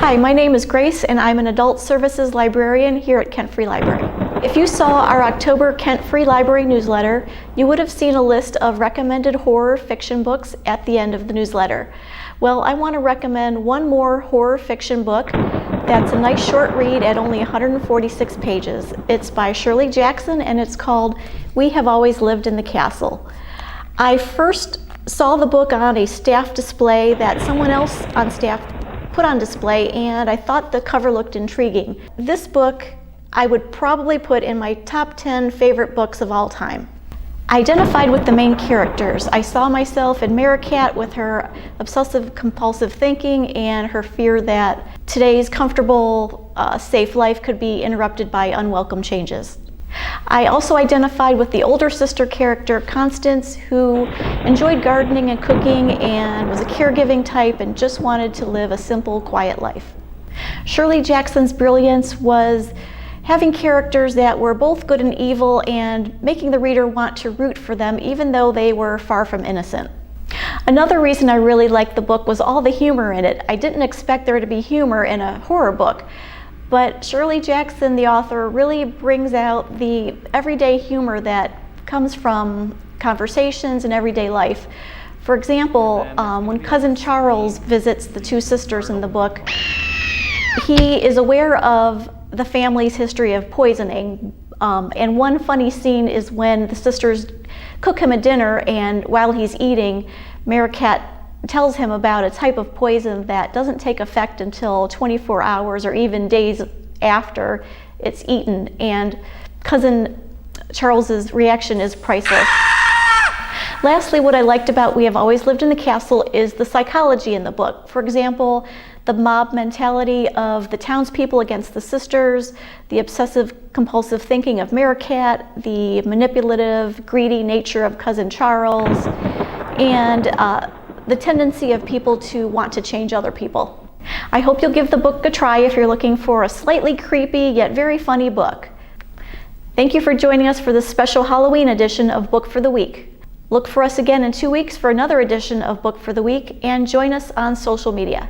Hi, my name is Grace and I'm an adult services librarian here at Kent Free Library. If you saw our October Kent Free Library newsletter, you would have seen a list of recommended horror fiction books at the end of the newsletter. Well, I want to recommend one more horror fiction book that's a nice short read at only 146 pages. It's by Shirley Jackson and it's called We Have Always Lived in the Castle. I first saw the book on a staff display that someone else on staff put on display, and I thought the cover looked intriguing. This book I would probably put in my top 10 favorite books of all time. I identified with the main characters. I saw myself in Maricat with her obsessive compulsive thinking and her fear that today's comfortable, safe life could be interrupted by unwelcome changes. I also identified with the older sister character, Constance, who enjoyed gardening and cooking and was a caregiving type and just wanted to live a simple, quiet life. Shirley Jackson's brilliance was having characters that were both good and evil and making the reader want to root for them even though they were far from innocent. Another reason I really liked the book was all the humor in it. I didn't expect there to be humor in a horror book. But Shirley Jackson, the author, really brings out the everyday humor that comes from conversations and everyday life. For example, when Cousin Charles visits the two sisters in the book, he is aware of the family's history of poisoning. And one funny scene is when the sisters cook him a dinner, and while he's eating, Maricat tells him about a type of poison that doesn't take effect until 24 hours or even days after it's eaten, and Cousin Charles's reaction is priceless. Lastly, what I liked about We Have Always Lived in the Castle is the psychology in the book. For example, the mob mentality of the townspeople against the sisters, the obsessive compulsive thinking of Maricat, the manipulative, greedy nature of Cousin Charles, and the tendency of people to want to change other people. I hope you'll give the book a try if you're looking for a slightly creepy yet very funny book. Thank you for joining us for this special Halloween edition of Book for the Week. Look for us again in 2 weeks for another edition of Book for the Week, and join us on social media.